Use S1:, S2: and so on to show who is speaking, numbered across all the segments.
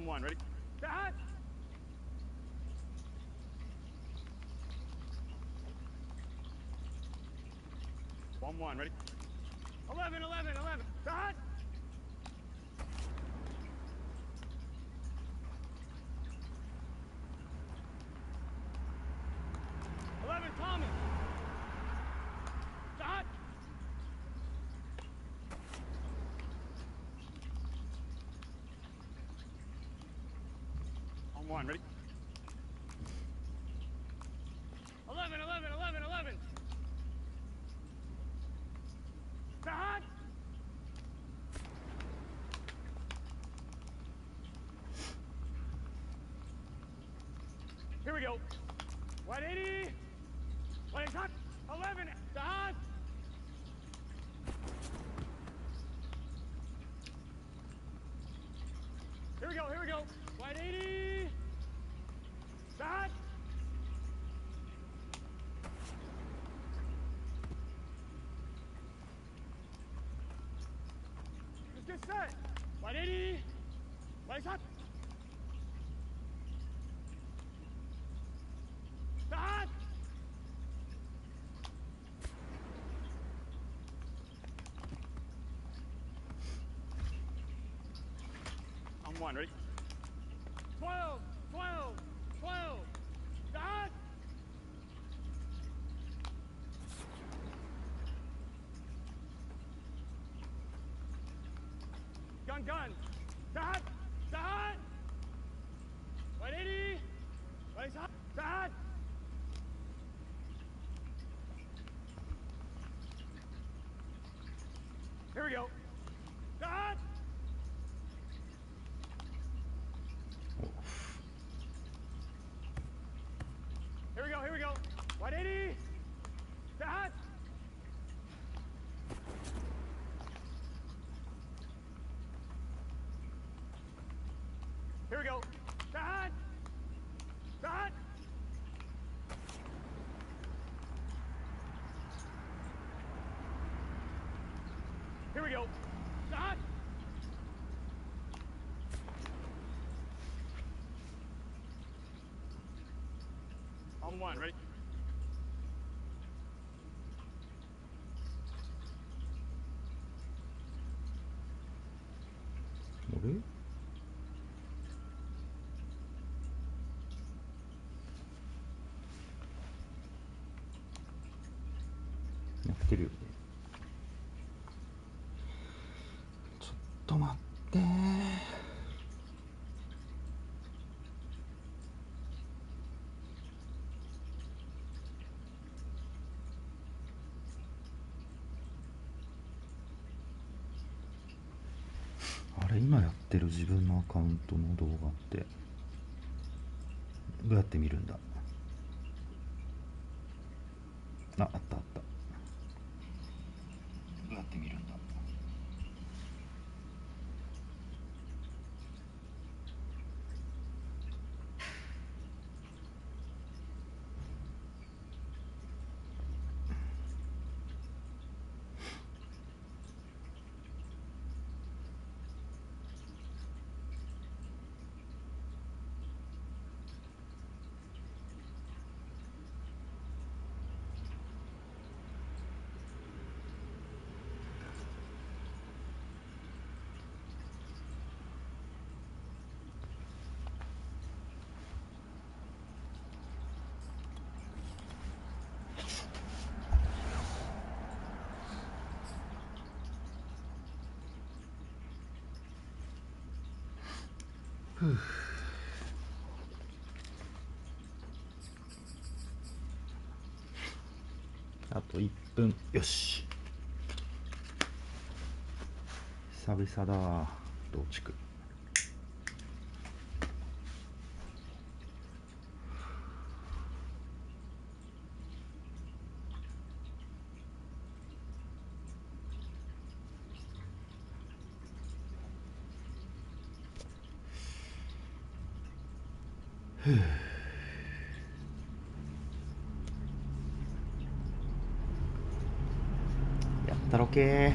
S1: On one, ready? Start! On one, ready? 11, 11, 11, start! 11, Thomas! Start! On one, ready? 11, 11, 11, 11! Start! Here we go. 180. 180. 11. Start. Here we go. Here we go. 180. Start. Just get set. 180. 180. Start! On one, ready? 12, 12, 12, start! Gun, gun, start, start! 180, 180, start! Here we go. Start! Here we go, here we go. 180. Start! Here we go. Start! Start! Here we go. Start! On one, ready?
S2: Okay. やってるよね。ちょっと待ってー。あれ、今やってる自分のアカウントの動画ってどうやって見るんだ。あったあった。どうやって見るんだ。あと1分。よし、久々だ。同築やったろけー。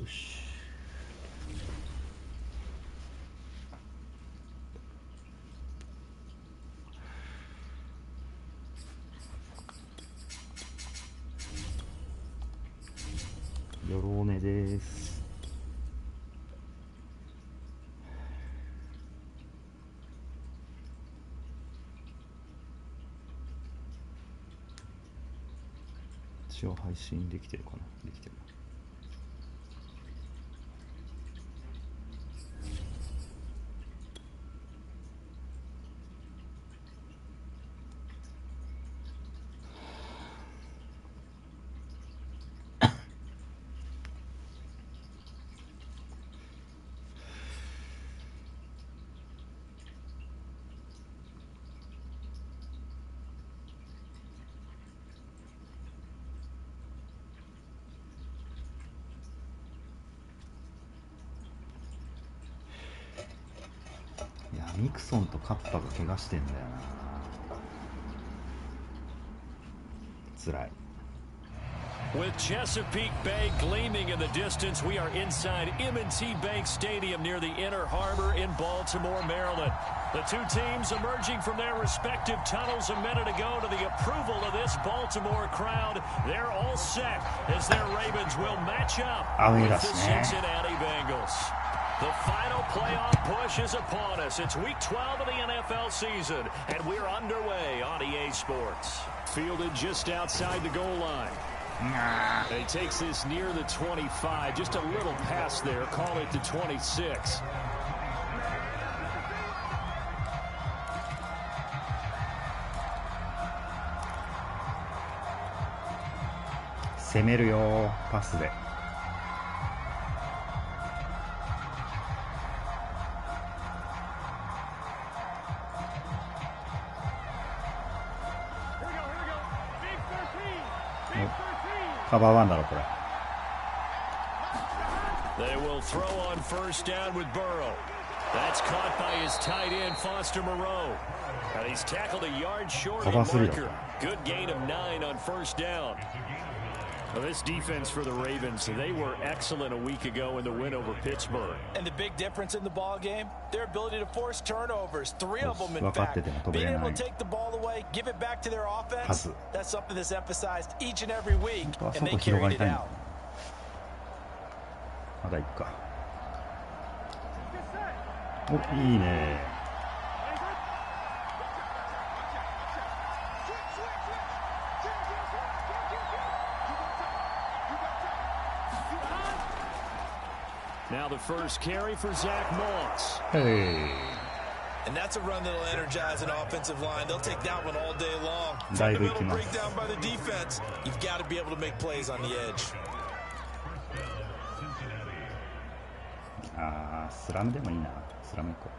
S2: よし。よろねです。一応配信できてるかな。できてる。いや、ミクソンとカッパが怪我してんだよな。つらい。
S3: With Chesapeake Bay gleaming in the distance, we are inside M&T Bank Stadium near the Inner Harbor in Baltimore, Maryland. The two teams emerging from their respective tunnels a minute ago to the approval of this Baltimore crowd. They're all set as their Ravens will match up with the Cincinnati Bengals. The final playoff push is upon us. It's week 12 of the NFL season, and we're underway on EA Sports. Fielded just outside the goal line. And he takes this near the 25, just a little past there, call it the 26.
S2: Passで。カバーワンだろこれ。
S3: They will throw on first down with Burrow. That's caught by his tight end Foster Moreau. And he's tackled a yard short of marker. Good gain of 9 on first down. Well, this defense for the Ravens, they were excellent a week ago in the win over Pittsburgh.
S4: And the big difference in the ball game, their ability to force turnovers, 3 of them in fact. Being able to take the ball away, give it back to their offense, that's something that's emphasized each and every week, and they carried it out.
S2: まだいくか。お、いいね。
S3: Now the first carry for Zach Moss.
S2: Hey.
S4: And that's a run that'll energize an offensive line. They'll take that one all day long. Fundamental breakdown by the defense. You've got to be able to make plays on the edge.
S2: ああ、スラムでもいいな。スラム行こ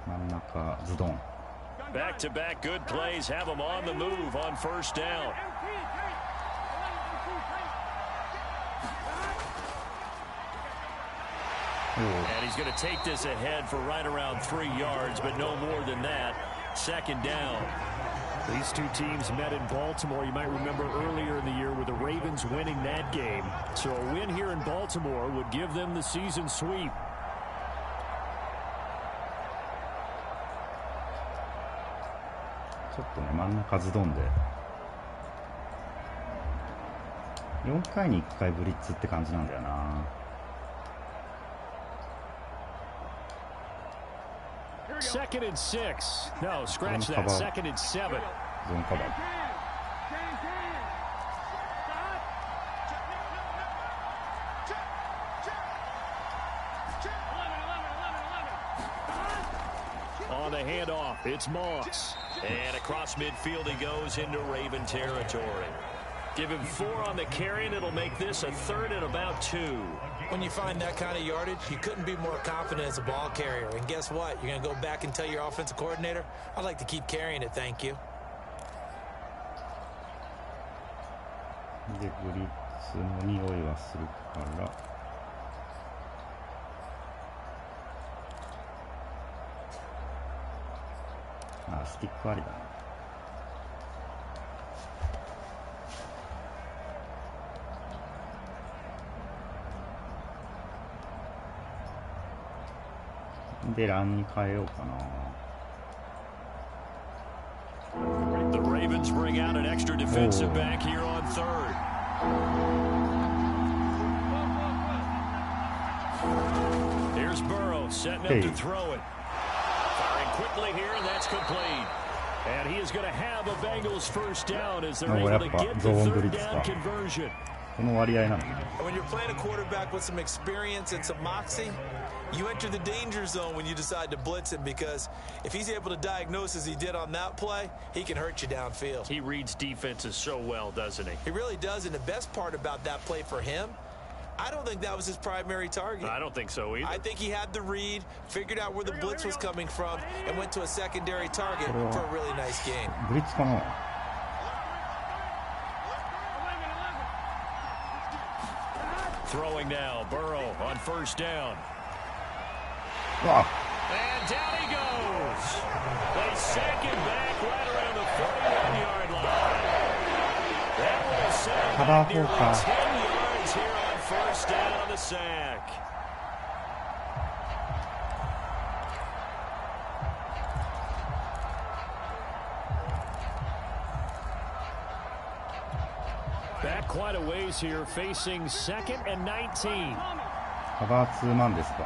S2: う。真ん中ズドン。
S3: Back-to-back good plays have him on the move on first down. And he's going to take this ahead for right around 3 yards, but no more than that. Second down. These two teams met in Baltimore. You might remember earlier in the year with the Ravens winning that game. So a win here in Baltimore would give them the season sweep.
S2: ちょっとね、真ん中ズドンで4回に1回ブリッツって感じなんだよな。
S3: Second and 6. No, scratch that. Second and 7.
S2: ゾーンカバー。
S3: On the handoff, it's Moss. And across midfield he goes into Raven territory. Give him 4 on the carry, and it'll make this a 3rd and about 2.
S4: When you find that kind of yardage, you couldn't be more confident as a ball carrier. And guess what? You're going to go back and tell your offensive coordinator, I'd like to keep carrying it, thank you.
S2: で、ブリッツの匂いはするから。あ、スティックありだな。で、ランに変えようかな。
S3: The Ravens bring out an extra defensive back here on third. Here's Burrow setting up to throw it. Firing quickly here, and that's complete. And he is going to have a Bengals first down as they're able to get the third down conversion.
S2: When
S4: you're playing a quarterback with some experience and some moxie, you enter the danger zone when you decide to blitz him, because if he's able to diagnose as he did on that play, he can hurt you downfield.
S3: He reads defenses so well, doesn't he?
S4: He really does, and the best part about that play for him, I don't think that was his primary target.
S3: I don't think so either.
S4: I think he had the read, figured out where the blitz was coming from, and went to a secondary target for a really nice gain.
S2: Blitz かな?
S3: Throwing now, Burrow on first down.
S2: Wow.
S3: And down he goes. They sink him back right around the 41-yard line. That will send him back nearly 10 yards here on first down on the sack. Back quite a ways here, facing 2nd and 19.
S2: カバー2マンですか。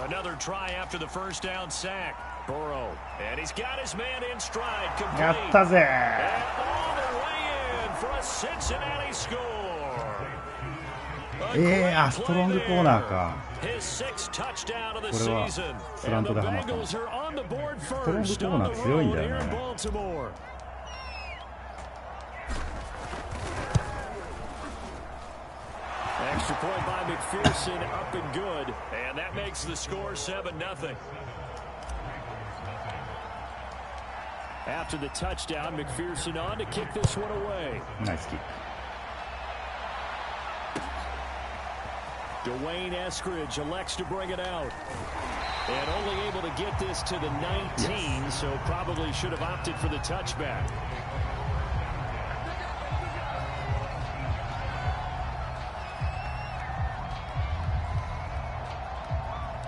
S3: Another try after the first down sack. Burrow, and he's got his man in stride. Complete.
S2: やったぜ。
S3: And all the way in for a Cincinnati score.
S2: あ、ストロングコーナーか。
S3: His sixth touchdown of the
S2: これは
S3: season.
S2: スラントでハマったの。ストロングコーナー強いんだよね。
S3: Extra point by McPherson, up and good, and that makes the score 7-0. After the touchdown, McPherson on to kick this one away.
S2: Nice kick.
S3: Dwayne Eskridge elects to bring it out. And only able to get this to the 19, so probably should have opted for the touchback.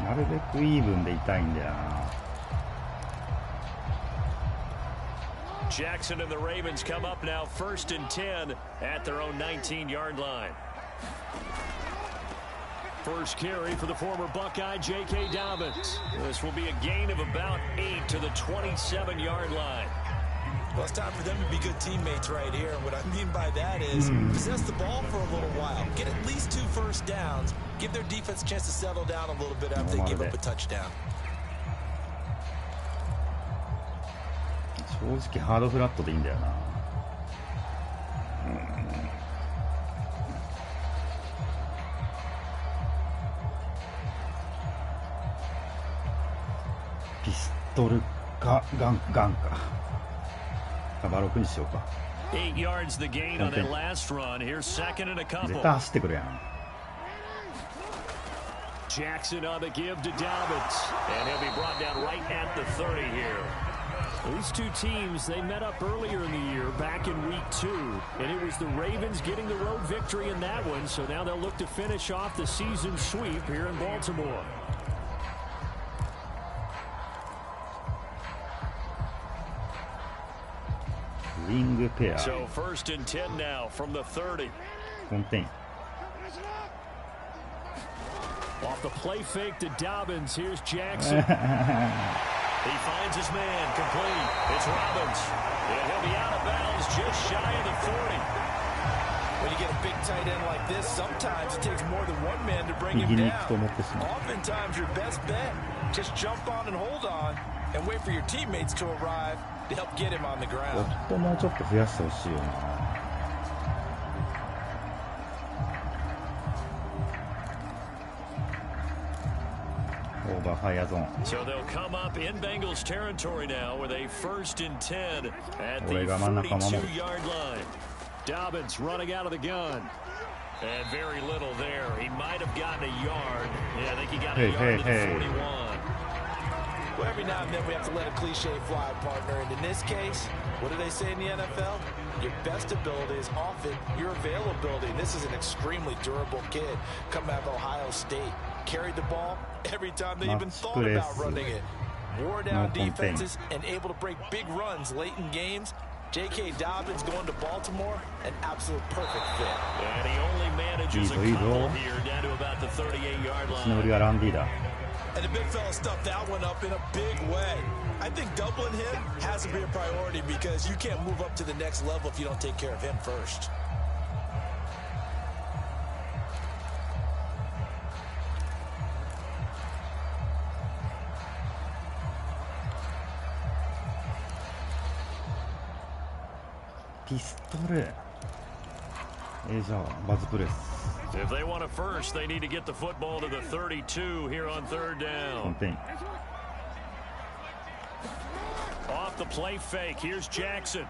S2: なるべくイーブンでいたいんだよな。
S3: Jackson and the Ravens come up now 1st and 10 at their own 19-yard line. First carry for the former Buckeye, J.K. Dobbins. This will be a gain of about 8 to the 27-yard line.
S4: Well, it's time for them to be good teammates right here. And what I mean by that is possess the ball for a little while. Get at least 2 first downs. Give their defense a chance to settle down a little bit after they give up a touchdown.
S2: 正直ハードフラットでいいんだよな。ピストルかガンか。カバー6にしようか。
S3: 8 yards the gain on that last run. Here's 2nd and a couple.
S2: 絶対走ってくるやん。
S3: Jackson on the give to Dobbins, and he'll be brought down right at the 30 here. These two teams, they met up earlier in the year, back in week 2, and it was the Ravens getting the road victory in that one, so now they'll look to finish off the season sweep here in Baltimore.
S2: Wing pair.
S3: So 1st and 10 now from the 30.
S2: Contain.
S3: Off the play fake to Dobbins, here's Jackson. He finds his man, complete. It's Robbins, and he'll be out of bounds just shy of the 40.
S4: When you get a big tight end like this, sometimes it takes more than one man to bring him down. Oftentimes your best bet, just jump on and hold on and wait for your teammates to arrive to help get him on the ground.
S2: もうちょっと増やしてほしいよな。
S3: So they'll come up in Bengals territory now with a 1st and 10 at the 42-yard line. Dobbins running out of the gun. And very little there. He might have gotten a yard. Yeah, I think he got a yard to the 41.
S4: Well, every now and then we have to let a cliche fly, partner. And in this case, what do they say in the NFL? Your best ability is often your availability. And this is an extremely durable kid coming out of Ohio State. Carried the ball every time they even thought about running it. Wore down defenses and able to break big runs late in games. J.K. Dobbins going to Baltimore, an absolute perfect fit.
S3: And he only manages a couple here down to about the 38-yard line.
S4: And the big fella stuffed that one up in a big way. I think doubling him has to be a priority because you can't move up to the next level if you don't take care of him first.
S2: Pistol. じゃあバズプレス。
S3: If they want a first, they need to get the football to the 32 here on third down. Off the play fake. Here's Jackson.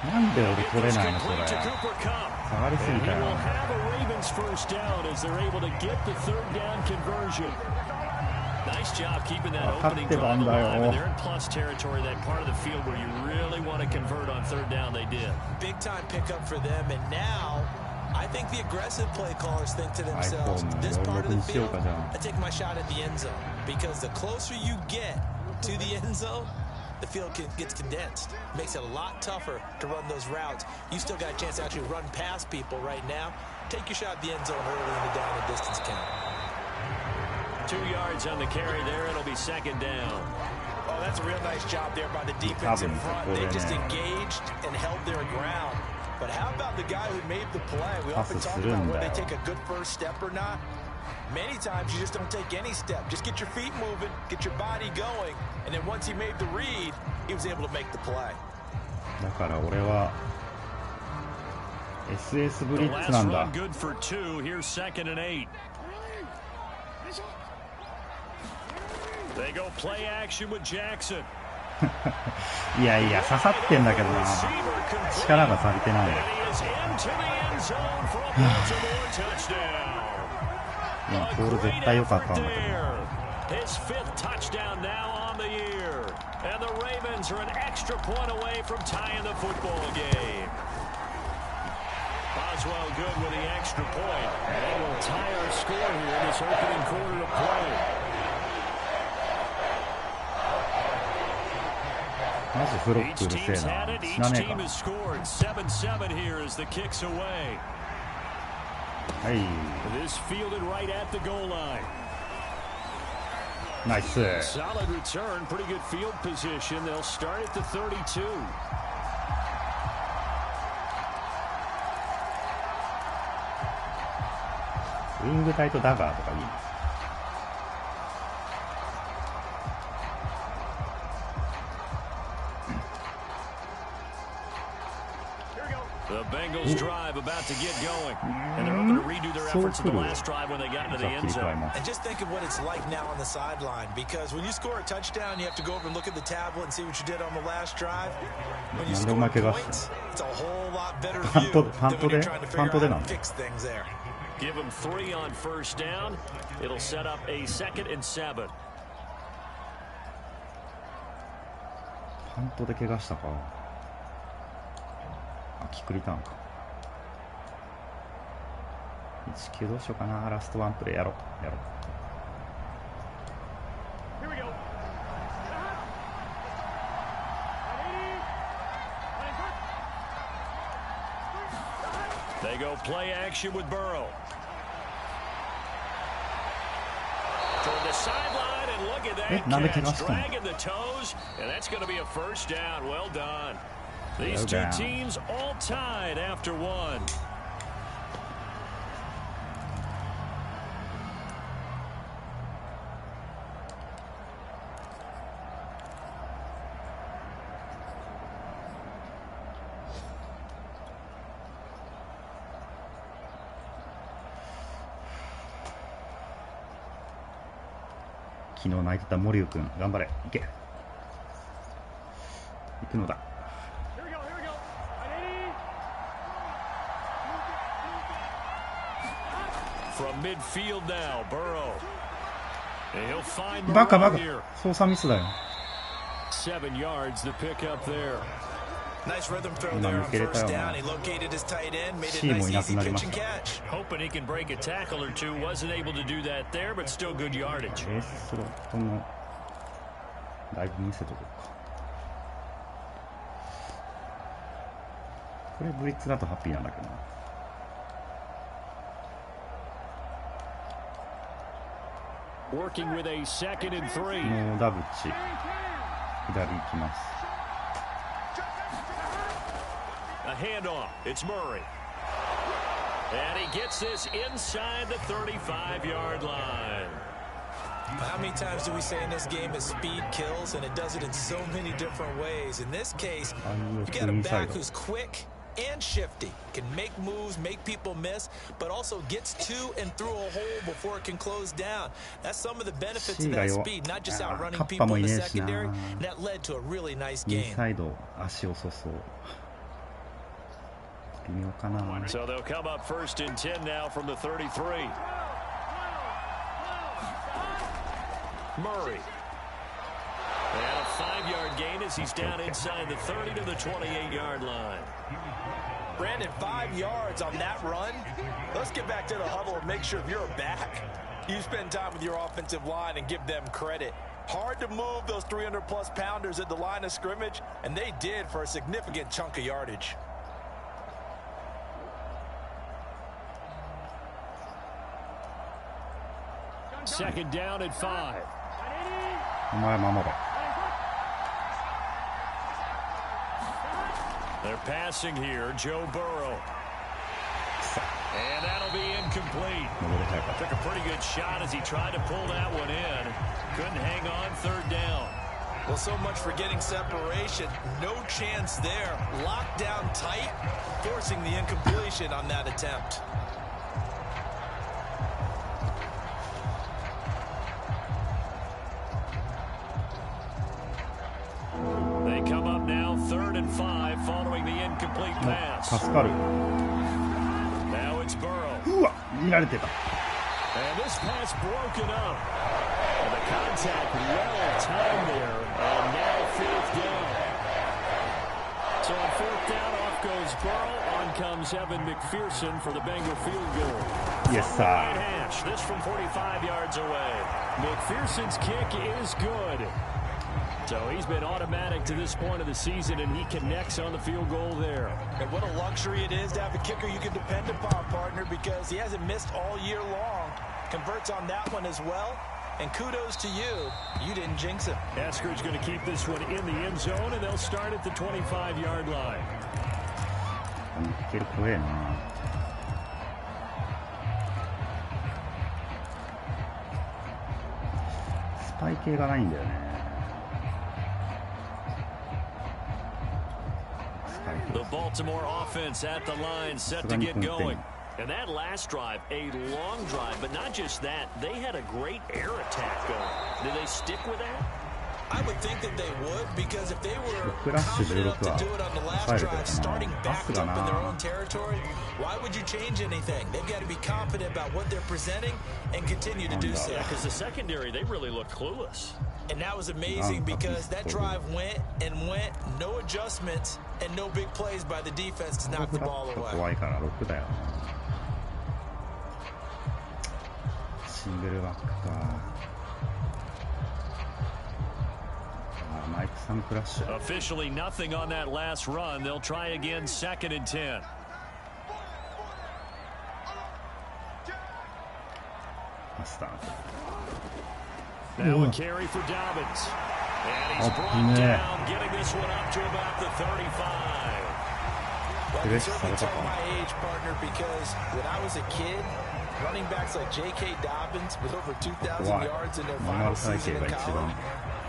S2: なんで俺取れないのそれ。下がりすぎたよ。
S3: He will have a Ravens first down as they're able to get the third down conversion. Nice job keeping that opening drive alive. And they're in plus territory, that part of the field where you really want to convert on third down. They did.
S4: Big time pickup for them, and now I think the aggressive play callers think to themselves, this part of the field, I take my shot at the end zone. Because the closer you get to the end zone, the field gets condensed. Makes it a lot tougher to run those routes. You still got a chance to actually run past people right now. Take your shot at the end zone early in the down and distance count.
S3: 2 yards on the carry there. It'll be second down.
S4: Oh, that's a real nice job there by the defense in front. They just engaged and held their ground. But how about the guy who made the play? We often talk about whether they take a good first step or not. Many times you just don't take any step. Just get your feet moving, get your body going, and then once he made the read, he was able to make the play.
S2: だから俺は SS ブリッツなんだ。
S3: Good for 2. Here's second and 8. They go play action with Jackson.
S2: いやいや刺さってんだけどな。力が足りてない。ボール絶対良かったんだけど。
S3: His fifth touchdown now on the year, and the Ravens are an extra point away from tying the football game. Boswell good with the extra point. They will tie our score here in this opening quarter of play.
S2: マジフロックうるせえな。知らねえか。はい。ナイス。ウィングタイトダガーとかいいな。
S3: The Bengals drive about to get going, and they're hoping to redo their efforts in the last drive when they got into the end zone.
S4: And just think of what it's like now on the sideline, because when you score a touchdown, you have to go over and look at the tablet and see what you did on the last drive. When you score points, it's a whole lot better view than when you're trying to figure out how to fix things there.
S3: Give them 3 on first down. It'll set up a 2nd and 7.
S2: パントで怪我したか。キックリターンか。1球どうしようかな。ラストワンプレーやろう。
S3: They go play action with Burrow. Toward the sideline, and look at that catch, dragging the toes, and that's going to be a first down. Well done. These two teams all tied after 1.
S2: 「昨日泣いてた森生君頑張れ行け行くのだ」
S3: From midfield now, Burrow. And he'll find
S2: バカバ
S3: Burrow
S2: カ
S3: here.
S2: 操作ミスだよ。
S3: 7 yards the pick up there.
S4: Nice rhythm throw there on first down. He located his tight end, made it nice easy pitch and catch.
S3: Hoping he can break a tackle or two. Wasn't able to do that there, but still good yardage.
S2: ベーススロットのだいぶ見せとこうか。これブリッツだとハッピーなんだけどな。
S3: Working with a 2nd and 3.
S2: もうダブチ左行きます。
S3: A handoff. It's Murray. And he gets this inside the 35-yard line.
S4: How many times do we say in this game that speed kills, and it does it in so many different ways? In this case, you got a back who's quick and shifty, can make moves, make people miss, but also gets to and through a hole before it can close down. That's some of the benefits of that speed, not just outrunning people in the secondary. And that led to a really nice game.
S3: So they'll come up 1st and 10 now from the 33. Murray. And a 5-yard gain as he's down inside the 30 to the 28-yard line.
S4: Brandon, 5 yards on that run. Let's get back to the huddle and make sure if you're back, you spend time with your offensive line and give them credit. Hard to move those 300-plus pounders at the line of scrimmage, and they did for a significant chunk of yardage.
S3: Second down at 5. They're passing here, Joe Burrow. And that'll be incomplete. Took a pretty good shot as he tried to pull that one in. Couldn't hang on 3rd down.
S4: Well, so much for getting separation. No chance there. Locked down tight, forcing the incompletion on that attempt.
S3: They come up now 3rd and 5 following the incomplete pass. Now it's Burrow. And
S4: this pass broken up. And the contact well timed there. And now 4th down.
S3: So on 4th down, off goes Burrow. On comes Evan McPherson for the Bengal field goal.
S2: Yes, sir.
S3: Right hash. This from 45 yards away. McPherson's kick is good. So he's been automatic to this point of the season, and he connects on the field goal there.
S4: And what a luxury it is to have a kicker you can depend upon, partner, because he hasn't missed all year long. Converts on that one as well. And kudos to you. You didn't jinx him.
S3: Esker's going to keep this one in the end zone, and they'll start at the 25-yard line.
S2: スパイ系がないんだよね。
S3: The Baltimore offense at the line, set to get going. And that last drive, a long drive, but not just that, they had a great air attack going. Did they stick with that?
S4: I would think that they would, because if they were confident enough to do it on the last drive, starting backed up in their own territory, why would you change anything? They've got to be confident about what they're presenting and continue to do so.
S3: Because the secondary, they really look clueless.
S4: And that was amazing because that drive went and went, no adjustments, and no big plays by the defense to knock the ball away.
S2: シングルバックか。マイクさんクラッシュ。
S3: Officially nothing on that last run. They'll try again, 2nd and 10. Now a carry for Dobbins. And he's brought down, getting this one up to about the 35.
S4: Well, you certainly tell my age, partner, because when I was a kid, running backs like J.K. Dobbins with over 2,000 yards in their final season in college,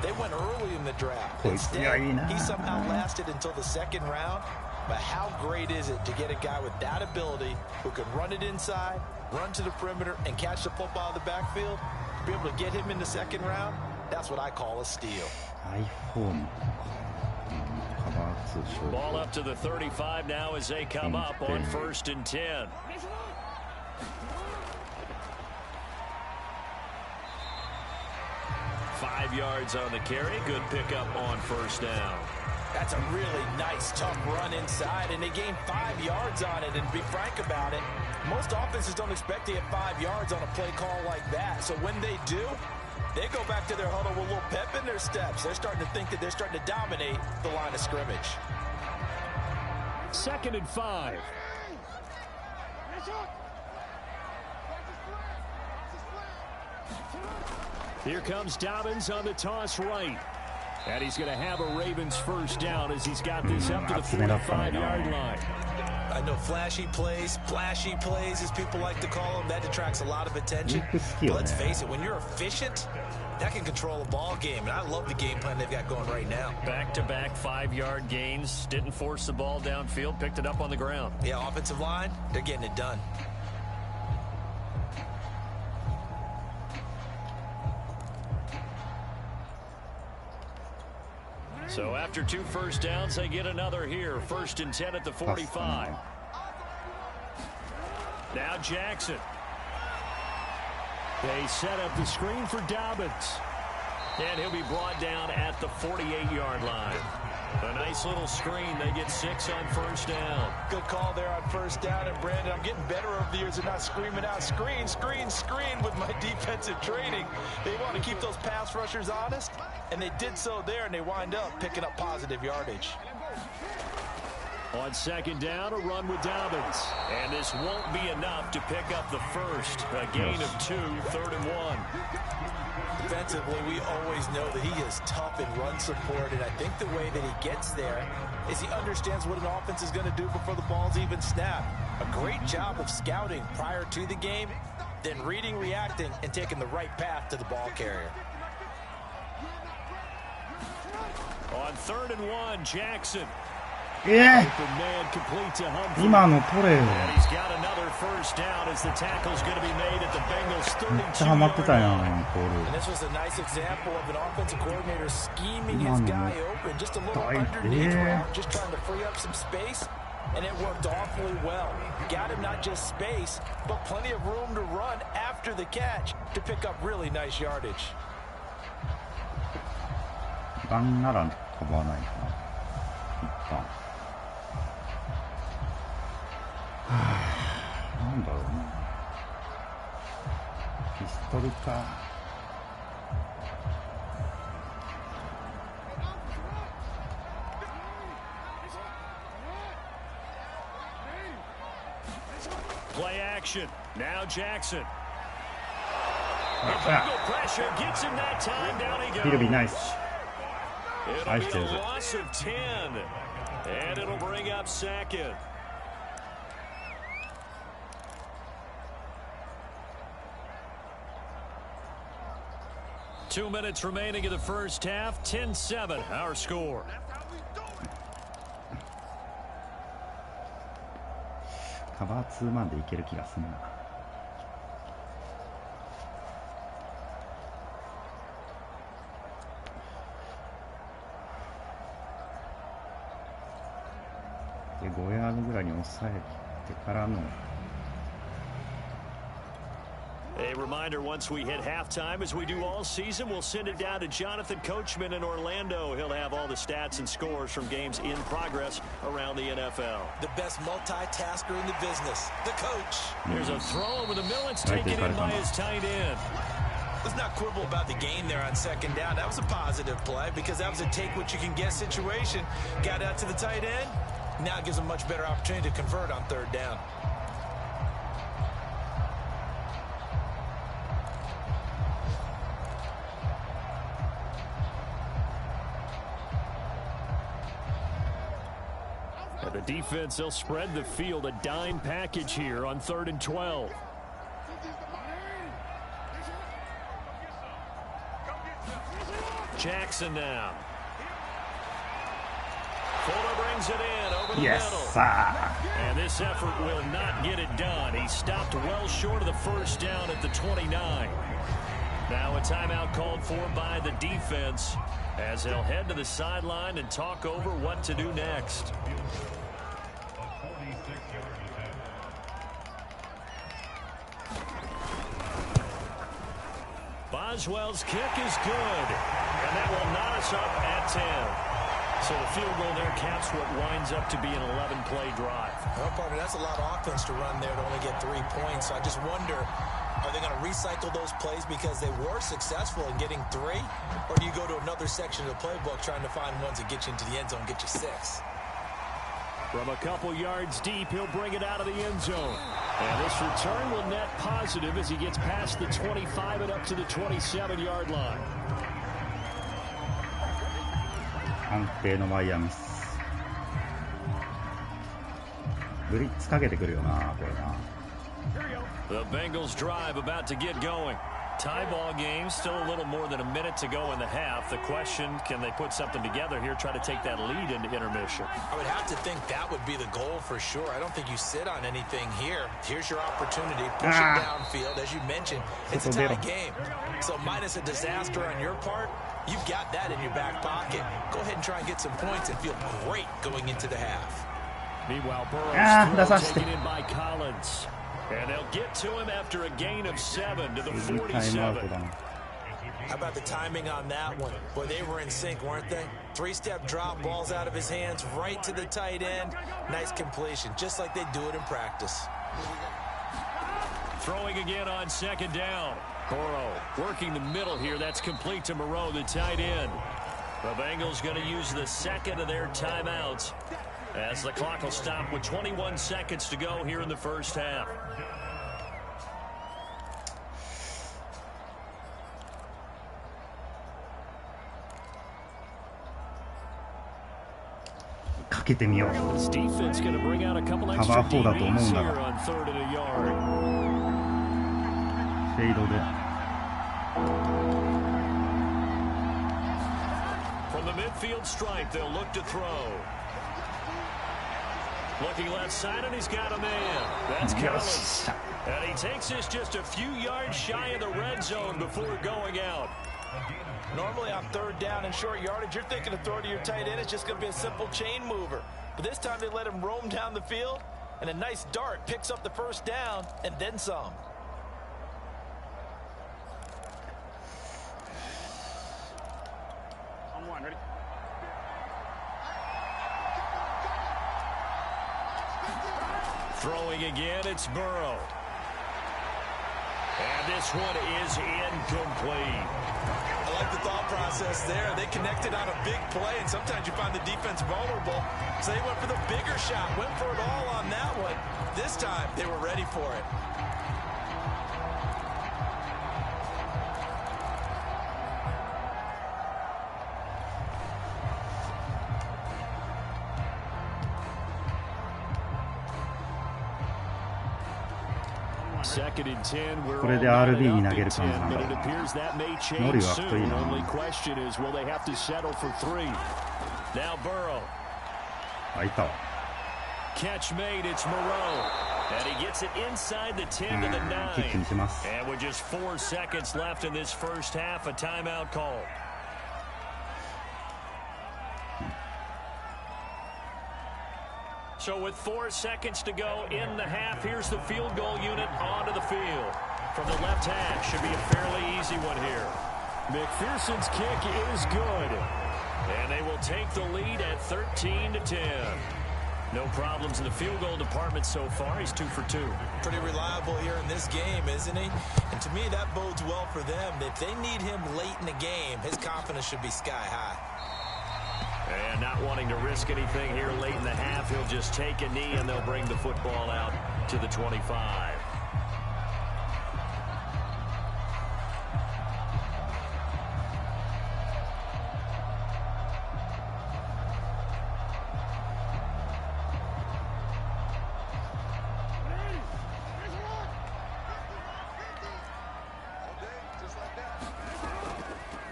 S4: they went early in the draft. Instead, he somehow lasted until the 2nd round. But how great is it to get a guy with that ability who can run it inside, run to the perimeter, and catch the football in the backfield? To be able to get him in the 2nd round, that's what I call a steal.
S2: iPhone.
S3: Ball up to the 35 now as they come up on 1st and 10. 5 yards on the carry. Good pickup on first down.
S4: That's a really nice, tough run inside, and they gained 5 yards on it. And to be frank about it, most offenses don't expect to get 5 yards on a play call like that. So when they do, they go back to their huddle with a little pep in their steps. They're starting to think that they're starting to dominate the line of scrimmage.
S3: 2nd and 5. Here comes Dobbins on the toss right. And he's going to have a Ravens first down as he's got this up to the 45-yard line.
S4: I know flashy plays, as people like to call them, that detracts a lot of attention. But let's face it, when you're efficient, that can control a ball game. And I love the game plan they've got going right now.
S3: Back-to-back 5-yard gains. Didn't force the ball downfield. Picked it up on the ground.
S4: Yeah, offensive line, they're getting it done.
S3: So after 2 first downs, they get another here. 1st and 10 at the 45. Now Jackson. They set up the screen for Dobbins. And he'll be brought down at the 48-yard line. A nice little screen. They get 6 on first down.
S4: Good call there on first down. And Brandon, I'm getting better over the years of not screaming out screen, screen, screen with my defensive training. They want to keep those pass rushers honest, and they did so there, and they wind up picking up positive yardage.
S3: On 2nd down, a run with Dobbins. And this won't be enough to pick up the first. A gain of 2, 3rd and 1.
S4: Defensively, we always know that he is tough in run support, and I think the way that he gets there is he understands what an offense is going to do before the ball's even snapped. A great job of scouting prior to the game, then reading, reacting, and taking the right path to the ball carrier.
S3: On 3rd and 1, Jackson.
S2: 今の取れよ。めっ
S3: ちゃハマってたやん、
S2: ポール。今のも
S4: And it worked awfully well. Got him not just space, but plenty of room to run after the catch to pick up really nice yardage.
S2: ガンなら飛ばないかな。一旦。なんだろうな。ピストルか。
S3: Play action. Now Jackson. Pressure gets him that time. Down he goes.
S2: It'll be nice.
S3: It'll be a loss of 10. And it'll bring up 2nd. Two minutes remaining in the first half. 10-7, our score.
S2: カバー2マンでいける気がするな。で5ヤードぐらいに抑えてからの。
S3: A reminder, once we hit halftime, as we do all season, we'll send it down to Jonathan Coachman in Orlando. He'll have all the stats and scores from games in progress around the NFL.
S4: The best multitasker in the business, the coach.
S3: There's a throw over the middle. It's taken in by his tight end.
S4: Let's not quibble about the gain there on 2nd down. That was a positive play because that was a take-what-you-can-get situation. Got out to the tight end. Now it gives a much better opportunity to convert on 3rd down.
S3: And the defense, they'll spread the field, a dime package here on 3rd and 12. Jackson now. Fuller brings it in over the middle. And this effort will not get it done. He stopped well short of the first down at the 29. Now a timeout called for by the defense as they'll head to the sideline and talk over what to do next. Boswell's kick is good. And that will knot us up at 10. So the field goal there caps what winds up to be an 11-play drive.
S4: Well, partner, that's a lot of offense to run there to only get 3 points. So I just wonder, are they going to recycle those plays because they were successful in getting 3? Or do you go to another section of the playbook trying to find ones that get you into the end zone, get you 6?
S3: From a couple yards deep, he'll bring it out of the end zone. And this return will net positive as he gets past the 25 and up to the 27-yard line.
S2: 安定のマイアミス。ブリッツかけてくるよな、これな。
S3: The Bengals drive about to get going. Tie ball game, still a little more than a minute to go in the half. The question, can they put something together here, try to take that lead into intermission?
S4: I would have to think that would be the goal for sure. I don't think you sit on anything here. Here's your opportunity. Push it downfield. As you mentioned, it's a tie game. So minus a disaster on your part, you've got that in your back pocket. Go ahead and try and get some points and feel great going into the half.
S3: Meanwhile, Burrow's taken in by Collins. And they'll get to him after a gain of 7 to the 47.
S4: How about the timing on that one? Boy, they were in sync, weren't they? 3-step drop, balls out of his hands, right to the tight end. Nice completion, just like they do it in practice.
S3: Throwing again on second down. Burrow working the middle here. That's complete to Moreau, the tight end. The Bengals going to use the second of their timeouts as the clock will stop with 21 seconds to go here in the first half. This defense going to bring out a couple extra DBs here on 3rd and a yard. From the midfield stripe, they'll look to throw. Looking left side, and he's got a man. That's Collins. And he takes this just a few yards shy of the red zone before going out.
S4: Normally on 3rd down and short yardage, you're thinking of throw to your tight end. It's just going to be a simple chain mover. But this time they let him roam down the field, and a nice dart picks up the first down and then some.
S1: On 1, ready?
S3: Throwing again, it's Burrow. And this one is incomplete.
S4: I like the thought process there. They connected on a big play, and sometimes you find the defense vulnerable. So they went for the bigger shot, went for it all on that one. This time, they were ready for it.
S3: Second and 10. We're
S2: これで RB に投げる感じ
S3: 10,
S2: なんだ
S3: but
S2: ろ
S3: it
S2: う。
S3: appears that may
S2: ノリ
S3: change
S2: は太い
S3: soon.
S2: な。
S3: Only question is, will they have to settle for 3? Now Burrow.
S2: あ、いたわ。
S3: Catch made, it's Moreau. And he gets it inside the 10 to the
S2: キックに
S3: 9.
S2: します。
S3: And with just 4 seconds left in this first half, a timeout call. So with 4 seconds to go in the half, here's the field goal unit onto the field. From the left hash, should be a fairly easy one here. McPherson's kick is good. And they will take the lead at 13 to 10. No problems in the field goal department so far. He's 2 for 2.
S4: Pretty reliable here in this game, isn't he? And to me, that bodes well for them. If they need him late in the game, his confidence should be sky high.
S3: And not wanting to risk anything here late in the half, he'll just take a knee and they'll bring the football out to the 25.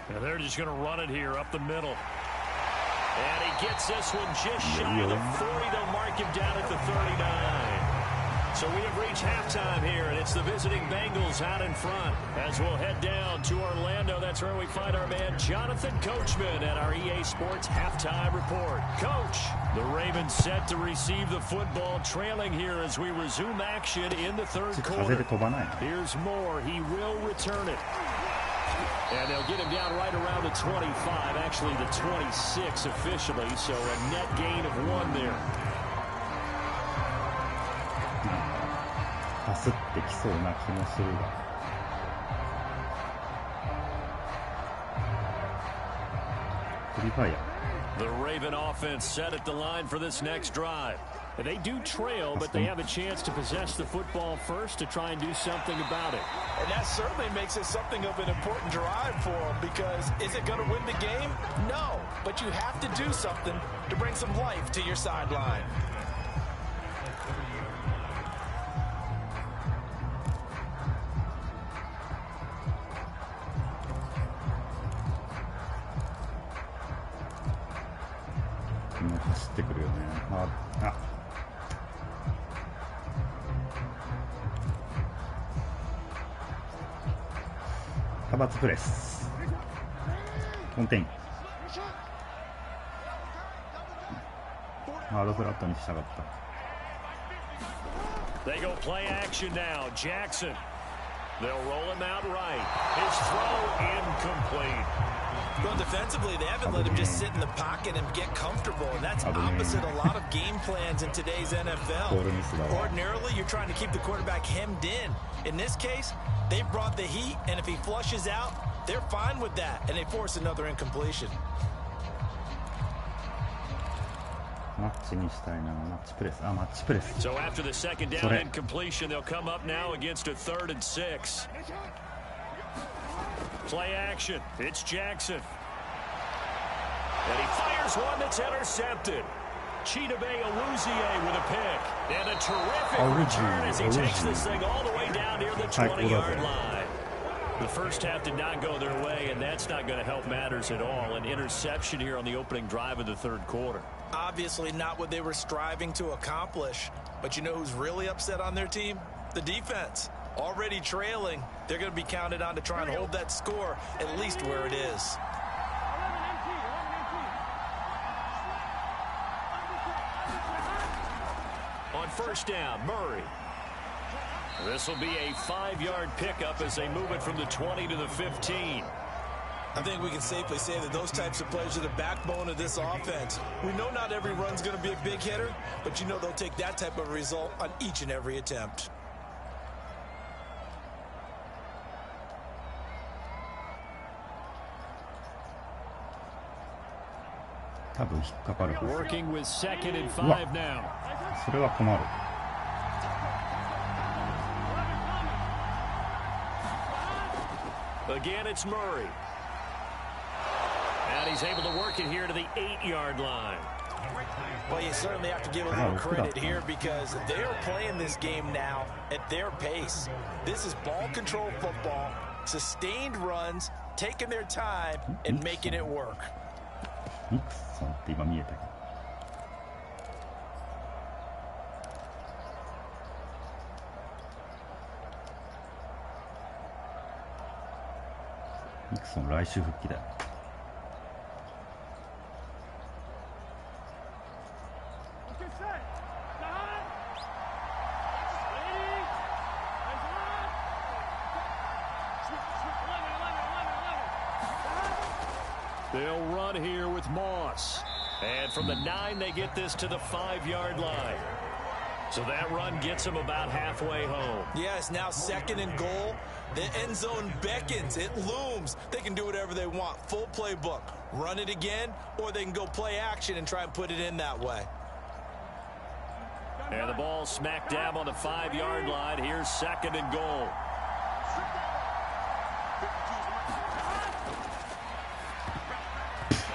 S3: And they're just going to run it here up the middle. And he gets this one just shy of the 40. They'll mark him down at the 39. So we have reached halftime here, and it's the visiting Bengals out in front. As we'll head down to Orlando, that's where we find our man Jonathan Coachman at our EA Sports Halftime Report. Coach, the Ravens set to receive the football, trailing here as we resume action in the third quarter. Here's more. He will return it. And they'll get him down right around the 25, actually the 26 officially, so a net gain of 1 there.
S2: パスってきそうな気もするが。フリーファイヤー。
S3: The Raven offense set at the line for this next drive. They do trail, but they have a chance to possess the football first to try and do something about it.
S4: And that certainly makes it something of an important drive for them, because is it going to win the game? No, but you have to do something to bring some life to your sideline.
S2: How about the press? コンテイン。ハードフラットにしたかった。
S3: They go play action now. Jackson. They'll roll him out right. His throw incomplete.
S4: Well, defensively, they haven't let him just sit in the pocket and get comfortable, and that's opposite a lot of game plans in today's NFL. Ordinarily, you're trying to keep the quarterback hemmed in. In this case, they brought the heat, and if he flushes out, they're fine with that, and they force another incompletion.
S2: マッチにしたいな。マッチプレス。あ、マッチプレス。
S3: So after the second down incompletion, they'll come up now against a 3rd and 6. Play action. It's Jackson. And he fires one that's intercepted. Chidobe Awuzie with a pick. And a terrific return as he takes this thing all the way down near the 20-yard line. The first half did not go their way, and that's not going to help matters at all. An interception here on the opening drive of the 3rd quarter.
S4: Obviously not what they were striving to accomplish. But you know who's really upset on their team? The defense. Already trailing, they're going to be counted on to try and hold that score at least where it is.
S3: On first down, Murray. This will be a 5-yard pickup as they move it from the 20 to the 15.
S4: I think we can safely say that those types of plays are the backbone of this offense. We know not every run's going to be a big hitter, but you know they'll take that type of result on each and every attempt.
S3: Working with 2nd and 5 now.
S2: それは困る。
S3: Again, it's Murray. And he's able to work it here to the 8-yard line.
S4: Well, you certainly have to give a little credit here because they're playing this game now at their pace. This is ball control football, sustained runs, taking their time, and making it work.
S2: ニクソンって今見えたけど。ニクソン来週復帰だよ。
S3: They'll run here with Moss. And from the 9, they get this to the 5-yard line. So that run gets them about halfway home.
S4: Yes, now 2nd and goal. The end zone beckons. It looms. They can do whatever they want. Full playbook. Run it again, or they can go play action and try and put it in that way.
S3: And the ball smack dab on the 5-yard line. Here's 2nd and goal.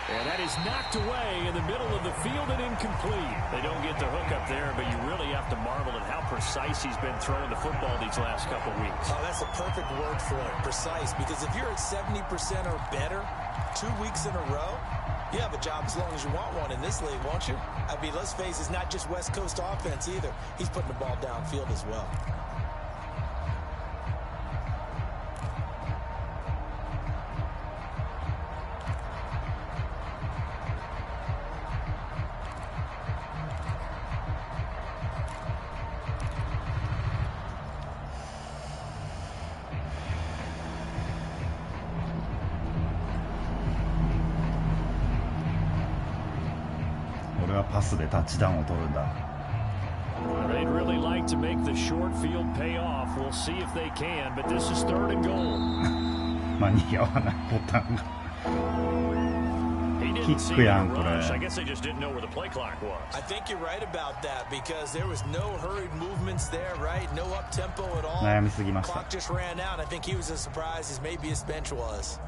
S3: And that is knocked away in the middle of the field and incomplete. They don't get the hook up there, but you really have to marvel at how precise he's been throwing the football these last couple weeks.
S4: Oh, that's a perfect word for it, precise, because if you're at 70% or better 2 weeks in a row, you have a job as long as you want one in this league, won't you? I mean, let's face it, it's not just West Coast offense either. He's putting the ball downfield as well.
S2: パスでタッチダウンを取るんだ。
S3: They'd really like to make the short field pay off. We'll see if they can, but this is 3rd and goal.
S2: 間に合わないボタンが。キックやんこれ。
S3: I guess they just didn't know where the play clock was.
S4: I think you're right about that because there was no hurried movements there, right? No up tempo at all.
S2: 悩みすぎました。
S4: Clock just ran out. I think he was as surprised as maybe his bench was.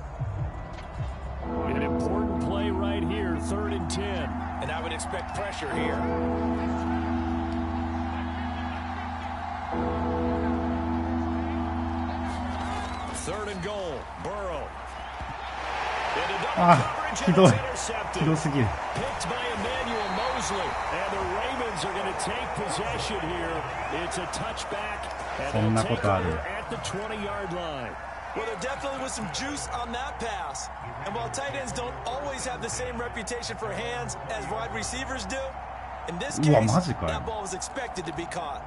S3: An important play right here, 3rd and 10.
S4: And I would expect pressure here.
S3: Third and goal, Burrow.
S2: ひどい。ひどすぎる。
S3: Picked by Emmanuel Mosley, and the Ravens are going to take possession here. It's a touchback, and they'll take over at the 20-yard line.
S4: Well, there definitely was some juice on that pass. And while tight ends don't always have the same reputation for hands as wide receivers do, in this case, that ball was expected to be caught.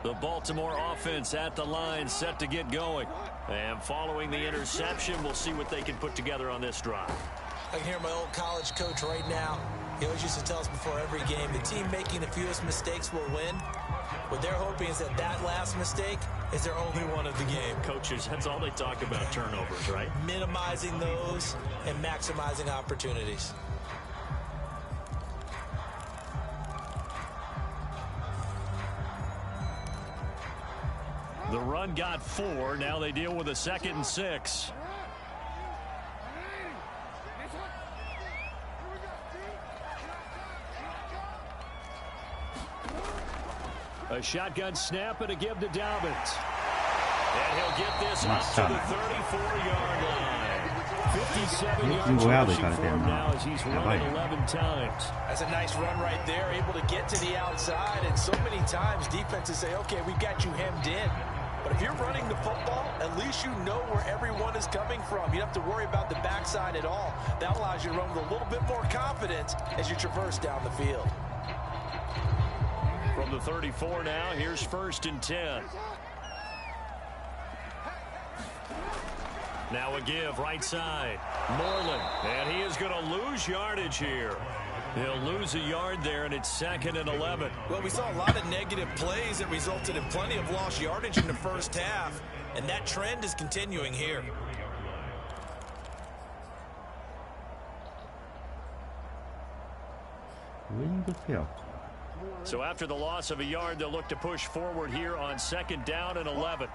S3: The Baltimore offense at the line, set to get going. And following the interception, we'll see what they can put together on this drive.
S4: I can hear my old college coach right now. He always used to tell us before every game, the team making the fewest mistakes will win. What they're hoping is that that last mistake is their only one of the game.
S3: Coaches, that's all they talk about, turnovers, right?
S4: Minimizing those and maximizing opportunities.
S3: The run got 4. Now they deal with a 2nd and 6. A shotgun snap and a give to Dobbins. And he'll get this up to the 34-yard line. 57 yards rushing for him now as he's run 11 times.
S4: That's a nice run right there, able to get to the outside. And so many times defenses say, okay, we've got you hemmed in. But if you're running the football, at least you know where everyone is coming from. You don't have to worry about the backside at all. That allows you to run with a little bit more confidence as you traverse down the field.
S3: From the 34 now, here's 1st and 10. Now a give right side. Moreland, and he is going to lose yardage here. He'll lose a yard there, and it's 2nd and 11.
S4: Well, we saw a lot of negative plays that resulted in plenty of lost yardage in the first half, and that trend is continuing here.
S3: So after the loss of a yard, they'll look to push forward here on 2nd down and 11.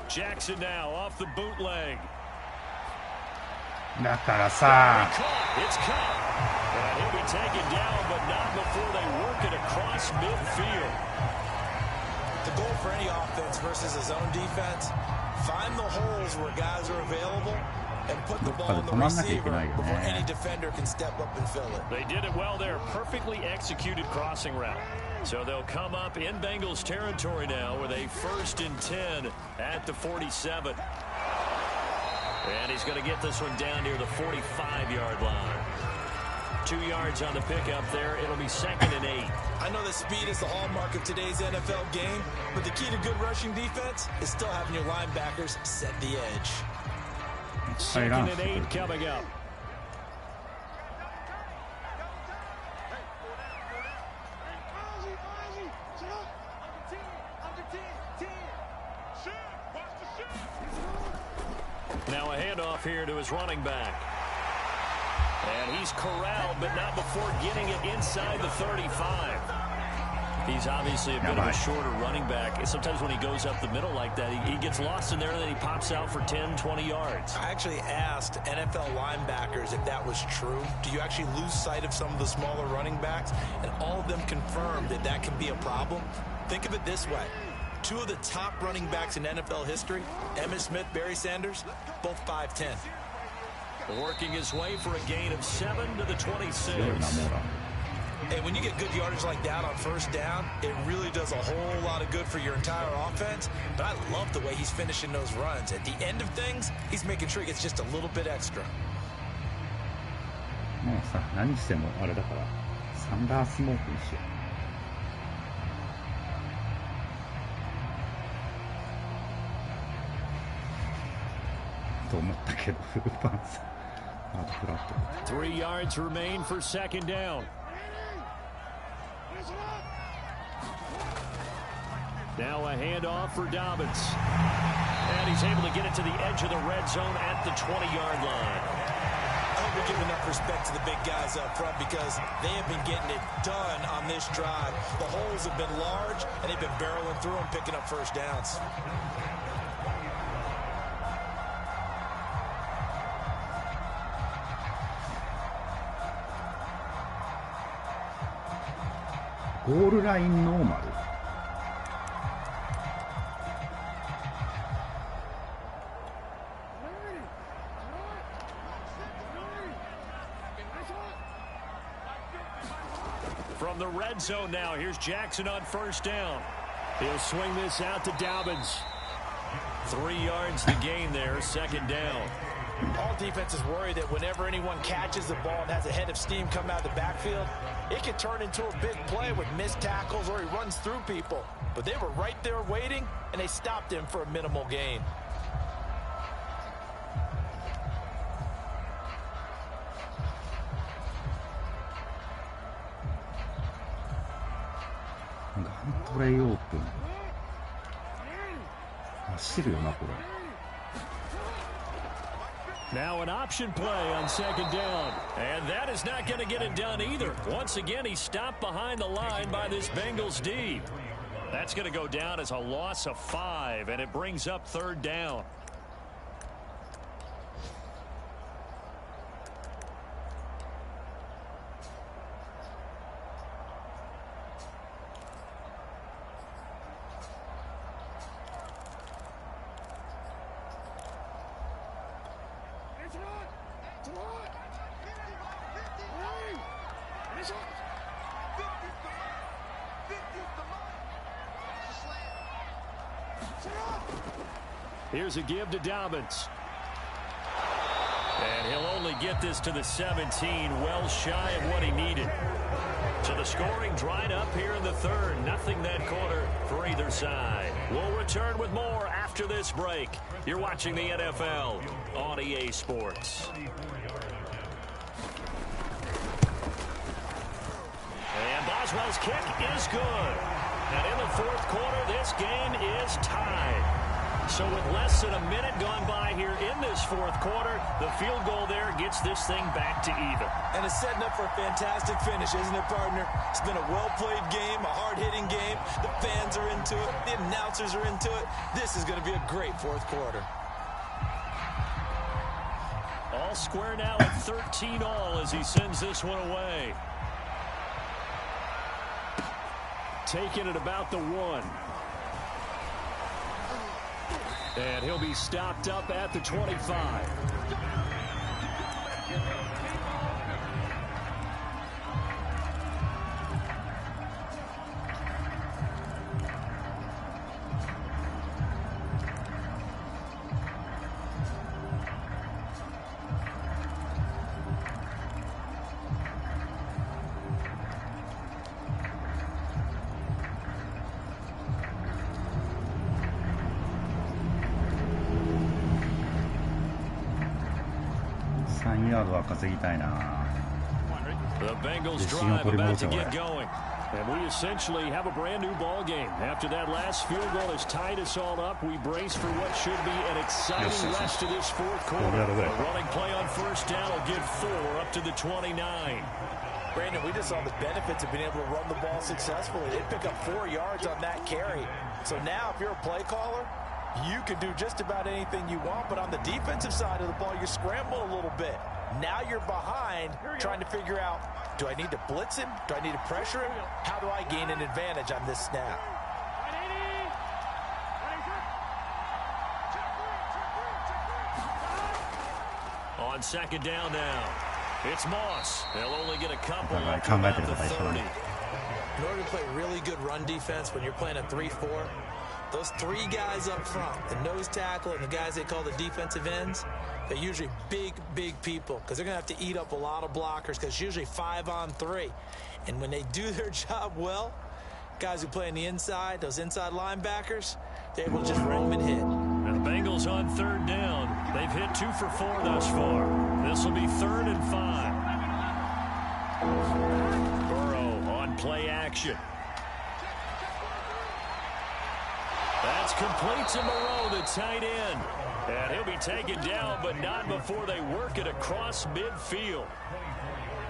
S3: Jackson now off the bootleg.
S2: だからさ
S3: It's caught. And he'll be taken down, but not before they work it across midfield.
S4: The goal for any offense versus his own defense, find the holes where guys are available and put the ball in the receiver before any defender can step up and fill it.
S3: They did it well there. Perfectly executed crossing route. So they'll come up in Bengals territory now with a 1st and 10 at the 47. And he's going to get this one down near the 45-yard line. 2 yards on the pickup there. It'll be 2nd and 8.
S4: I know that speed is the hallmark of today's NFL game, but the key to good rushing defense is still having your linebackers set the edge.
S3: 2nd and 8 coming up. Now a handoff here to his running back. And he's corralled, but not before getting it inside the 35. He's obviously a bit of a shorter running back. Sometimes when he goes up the middle like that, he gets lost in there, and then he pops out for 10, 20 yards.
S4: I actually asked NFL linebackers if that was true. Do you actually lose sight of some of the smaller running backs? And all of them confirmed that that can be a problem. Think of it this way. 2 of the top running backs in NFL history, Emmitt Smith, Barry Sanders, both 5'10".
S3: Working his way for a gain of 7 to the 26.
S4: And when you get good yardage like that on 1st down, it really does a whole lot of good for your entire offense. But I love the way he's finishing those runs. At the end of things, he's making sure he gets just a little bit extra.
S2: もうさ、何してもあれだから、サンダースモークにしよう。と思ったけど、フルパンツ。あとフラット。
S3: 3 yards remain for second down. Now a handoff for Dobbins. And he's able to get it to the edge of the red zone at the 20-yard line.
S4: I hope we give enough respect to the big guys up front because they have been getting it done on this drive. The holes have been large, and they've been barreling through them, picking up first downs.
S2: Goal line normal.
S3: From the red zone now, here's Jackson on first down. He'll swing this out to Dobbins. 3 yards to gain there, second down.
S4: All defenses worry that whenever anyone catches the ball and has a head of steam come out of the backfield, it can turn into a big play with missed tackles or he runs through people. But they were right there waiting, and they stopped him for a minimal gain.
S2: Play open. 走るよなこれ。
S3: Now an option play on second down. And that is not going to get it done either. Once again, he stopped behind the line by this Bengals D. That's going to go down as a loss of 5, and it brings up third down. Here's a give to Dobbins. And he'll only get this to the 17, well shy of what he needed. So the scoring dried up here in the third. Nothing that quarter for either side. We'll return with more after this break. You're watching the NFL on EA Sports. And Boswell's kick is good. And in the fourth quarter, this game is tied. So with less than a minute gone by here in this fourth quarter, the field goal there gets this thing back to even.
S4: And it's setting up for a fantastic finish, isn't it, partner? It's been a well-played game, a hard-hitting game. The fans are into it. The announcers are into it. This is going to be a great fourth quarter.
S3: All square now at 13 all as he sends this one away. Taking it about the 1. And he'll be stopped up at the 25. The Bengals drive about to get going. And we essentially have a brand new ball game. After that last field goal has tied us all up, we brace for what should be an exciting rest of this fourth quarter. A running play on first down will get 4 up to the 29.
S4: Brandon, we just saw the benefits of being able to run the ball successfully. They pick up 4 yards on that carry. So now if you're a play caller, you can do just about anything you want, but on the defensive side of the ball, you're scrambling a little bit. Now you're behind, trying to figure out, do I need to blitz him? Do I need to pressure him? How do I gain an advantage on this snap?
S3: On second down now, it's Moss. They'll only get a couple up
S2: come back
S3: to
S2: to
S3: the 30.
S4: In order to play really good run defense when you're playing a 3-4, those 3 guys up front, the nose tackle and the guys they call the defensive ends, they're usually big, big people because they're going to have to eat up a lot of blockers because it's usually 5 on 3. And when they do their job well, guys who play on the inside, those inside linebackers, they're able to just roam and hit.
S3: And the Bengals on third down. They've hit 2 for 4 thus far. This will be 3rd and 5. Burrow on play action. That's complete to Moreau, the tight end. And he'll be taken down, but not before they work it across midfield.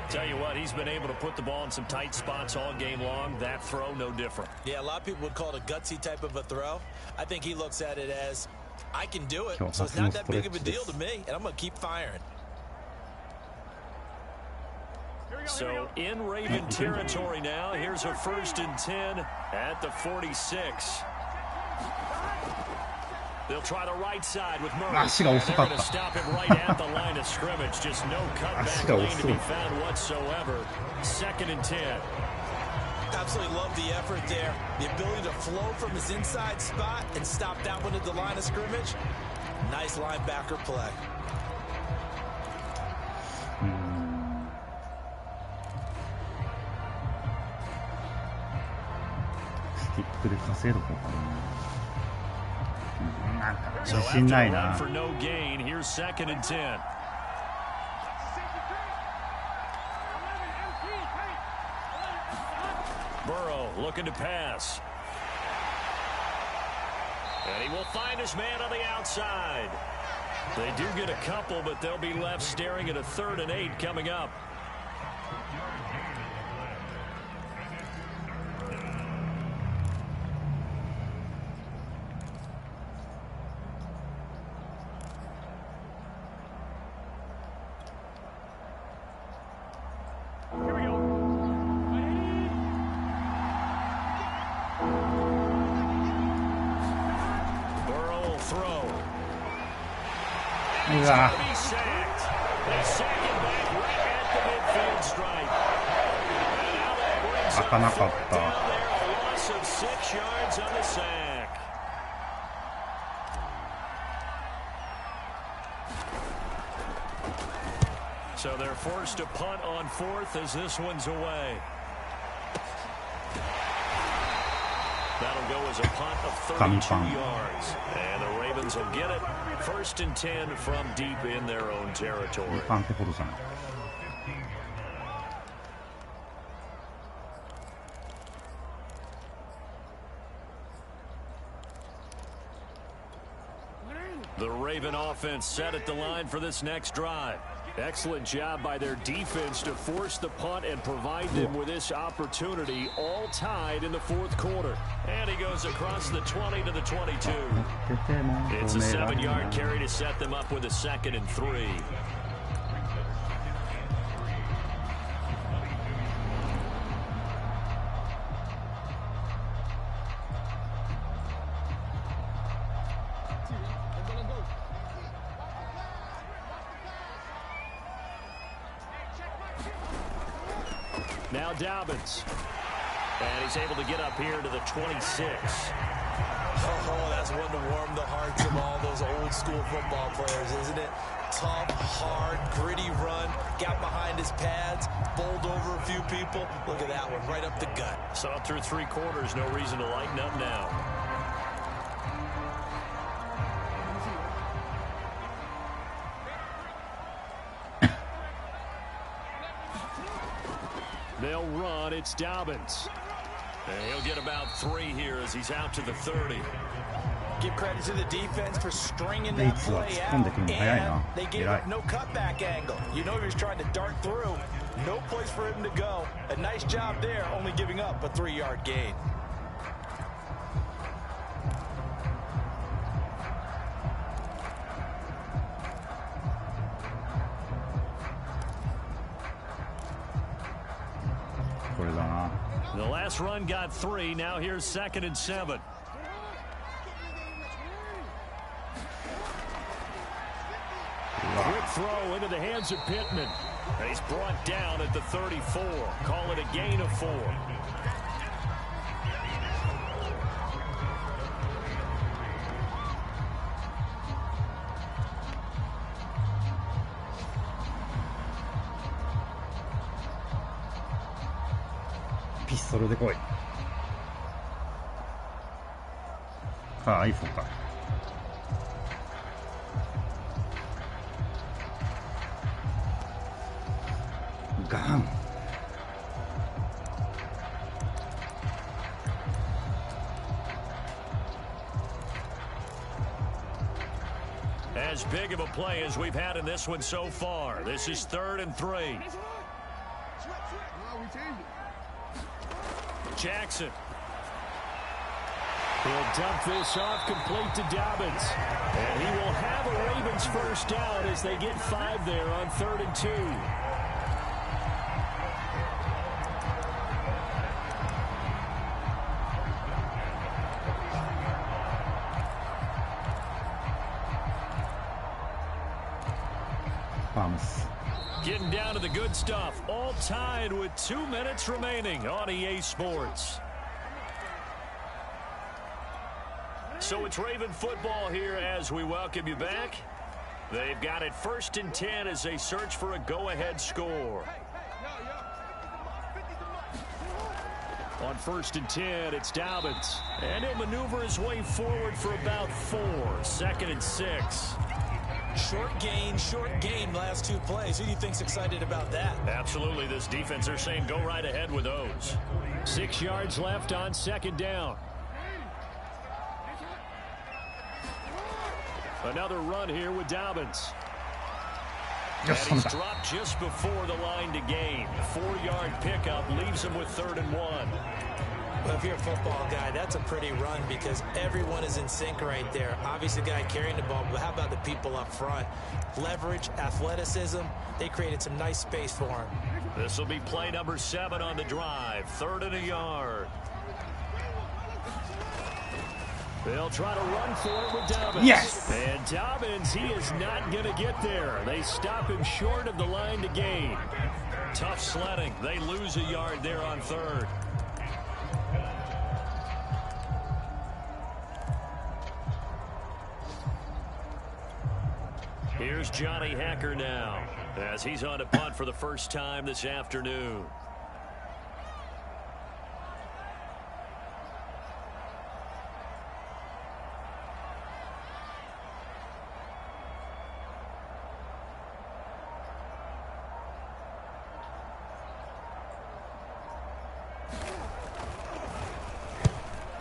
S3: Tell you what, he's been able to put the ball in some tight spots all game long. That throw, no different.
S4: Yeah, a lot of people would call it a gutsy type of a throw. I think he looks at it as, I can do it, so it's not that big of a deal to me, and I'm going to keep firing.
S3: So in Raven territory now. Here's a 1st and 10 at the 46. They'll try the right side with Murray. They're going to stop him right at the line of scrimmage. Just no cutback lane to be found whatsoever. 2nd and 10.
S4: Absolutely love the effort there. The ability to flow from his inside spot and stop that one at the line of scrimmage. Nice linebacker play.
S3: So after a run for no gain, here's 2nd and 10. Burrow looking to pass. And he will find his man on the outside. They do get a couple, but they'll be left staring at a 3rd and 8 coming up. So they're forced to punt on 4th as this one's away. That'll go as a punt of 32 yards. And the Ravens will get it. 1st and 10 from deep in their own territory. The Raven offense set at the line for this next drive. Excellent job by their defense to force the punt and provide them with this opportunity, all tied in the 4th quarter. And he goes across the 20 to the 22. It's a 7-yard carry to set them up with a 2nd and 3. Now Dobbins. And he's able to get up here to the 26.
S4: Oh, that's one to warm the hearts of all those old school football players, isn't it? Tough, hard, gritty run. Got behind his pads, bowled over a few people. Look at that one, right up the gut.
S3: Saw through 3 quarters, no reason to lighten up now. They'll run. It's Dobbins. And he'll get about 3 here as he's out to the 30.
S4: Give credit to the defense for stringing that play out. And they gave up no cutback angle. You know he was trying to dart through. No place for him to go. A nice job there, only giving up a 3-yard gain.
S3: The last run got 3. Now here's 2nd and 7. Quick throw into the hands of Pittman. And he's brought down at the 34. Call it a gain of 4.
S2: ピストルで来い。あ、iPhone か。ガン。
S3: As big of a play as we've had in this one so far. This is 3rd and 3. Jackson. He'll dump this off complete to Dobbins. And he will have a Ravens first down as they get 5 there on 3rd and 2. Getting down to the good stuff. All tied with 2 minutes remaining on EA Sports. So it's Raven football here as we welcome you back. They've got it 1st and 10 as they search for a go-ahead score. On 1st and 10, it's Dobbins. And he'll maneuver his way forward for about 4. 2nd and 6.
S4: Short gain last 2 plays. Who do you think's excited about that?
S3: Absolutely. This defense, they're saying go right ahead with those. 6 yards left on 2nd down. Another run here with Dobbins. And he's dropped just before the line to gain. 4-yard pickup leaves him with 3rd and 1.
S4: Well, if you're a football guy, that's a pretty run because everyone is in sync right there. Obviously, the guy carrying the ball, but how about the people up front? Leverage, athleticism, they created some nice space for him.
S3: This will be play number 7 on the drive. 3rd and a yard. They'll try to run for it with Dobbins.
S2: Yes!
S3: And Dobbins, he is not going to get there. They stop him short of the line to gain. Tough sledding. They lose a yard there on 3rd. Here's Johnny Hacker now as he's on a punt for the first time this afternoon.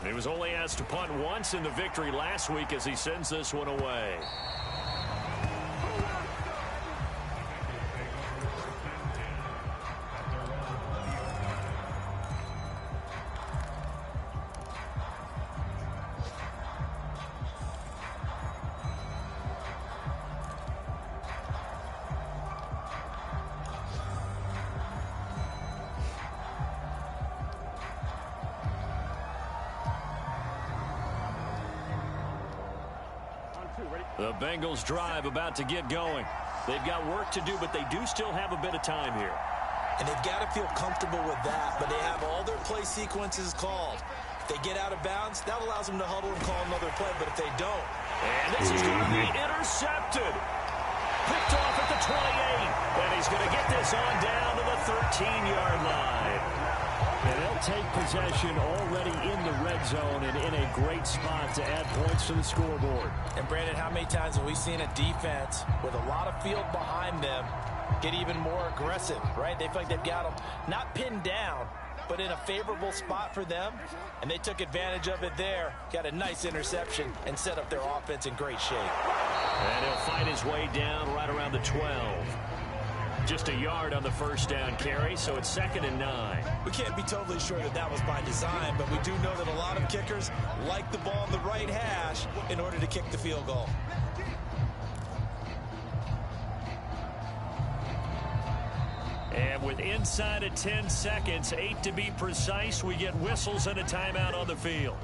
S3: He was only asked to punt once in the victory last week as he sends this one away. The Bengals drive about to get going. They've got work to do, but they do still have a bit of time here.
S4: And they've got to feel comfortable with that, but they have all their play sequences called. If they get out of bounds, that allows them to huddle and call another play, but if they don't.
S3: And this is going to be intercepted. Picked off at the 28. And he's going to get this on down to the 13-yard line. And they'll take possession already in the red zone and in a great spot to add points to the scoreboard.
S4: And, Brandon, how many times have we seen a defense with a lot of field behind them get even more aggressive, right? They feel like they've got them not pinned down, but in a favorable spot for them, and they took advantage of it there, got a nice interception, and set up their offense in great shape.
S3: And he'll fight his way down right around the 12. Just a yard on the first down carry, so it's 2nd and 9.
S4: We can't be totally sure that that was by design, but we do know that a lot of kickers like the ball in the right hash in order to kick the field goal.
S3: And with inside of 10 seconds, 8 to be precise, we get whistles and a timeout on the field.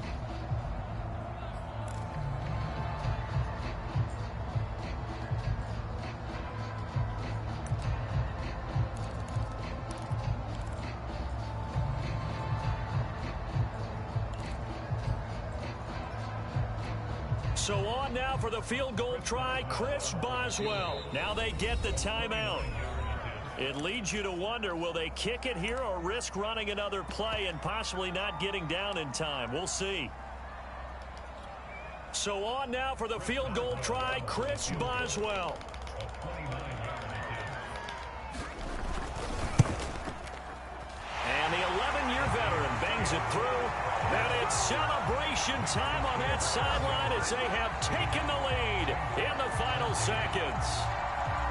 S3: So on now for the field goal try, Chris Boswell. Now they get the timeout. It leads you to wonder, will they kick it here or risk running another play and possibly not getting down in time? We'll see. So on now for the field goal try, Chris Boswell. And the 11-year veteran bangs it through. And it's celebration time on that sideline as they have taken the lead in the final seconds.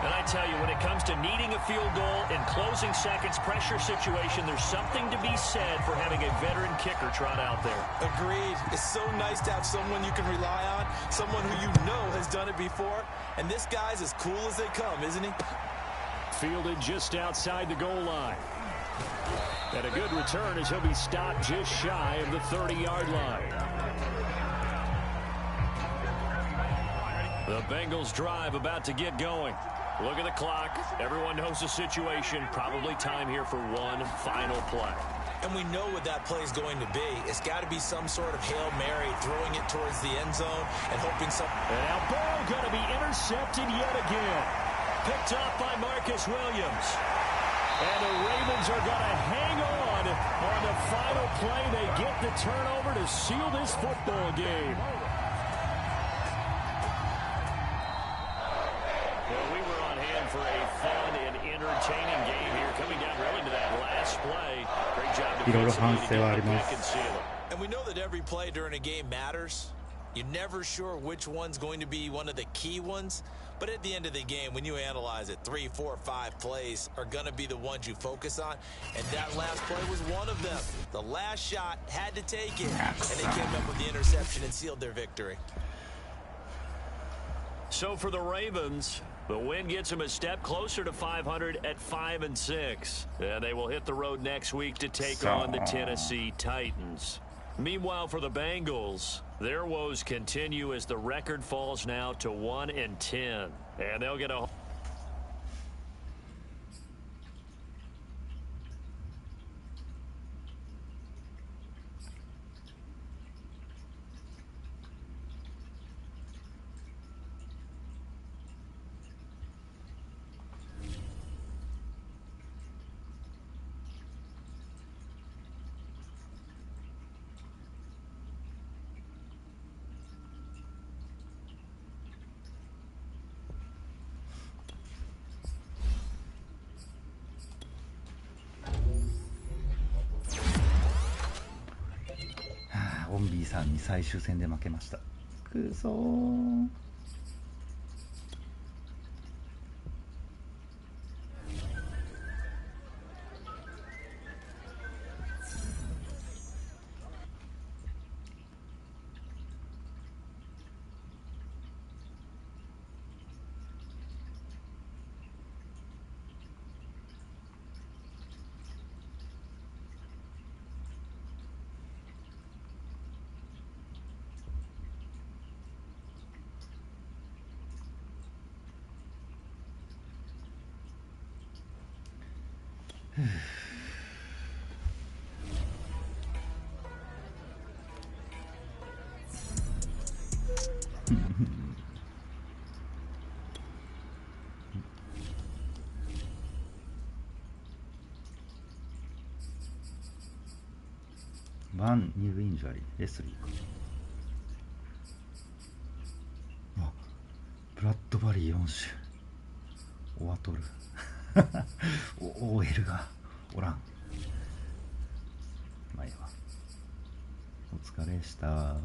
S3: And I tell you, when it comes to needing a field goal in closing seconds pressure situation, there's something to be said for having a veteran kicker trot out there.
S4: Agreed. It's so nice to have someone you can rely on, someone who you know has done it before. And this guy's as cool as they come, isn't he?
S3: Fielded just outside the goal line. And a good return as he'll be stopped just shy of the 30-yard line. The Bengals drive about to get going. Look at the clock. Everyone knows the situation. Probably time here for one final play.
S4: And we know what that play is going to be. It's got to be some sort of Hail Mary, throwing it towards the end zone and hoping some...
S3: And now ball going to be intercepted yet again. Picked up by Marcus Williams. And the Ravens are going to hang on the final play. They get the turnover to seal this football game. Well, we were on hand for a fun and entertaining game here, coming down really to that last play. Great job defensively to get the pick and seal it.
S4: And we know that every play during a game matters. You're never sure which one's going to be one of the key ones. But at the end of the game, when you analyze it, 3, 4, 5 plays are going to be the ones you focus on. And that last play was one of them. The last shot had to take it. And they came up with the interception and sealed their victory.
S3: So for the Ravens, the win gets them a step closer to 500 at 5-6. And they will hit the road next week to take on the Tennessee Titans. Meanwhile, for the Bengals, their woes continue as the record falls now to 1-10. And they'll get a...
S2: オンビーさんに最終戦で負けました。くそー。ワンニューインジャリーレスリーか。あ、ブラッドバリー4種オアトルOL がおらん。まあいいわ。お疲れした。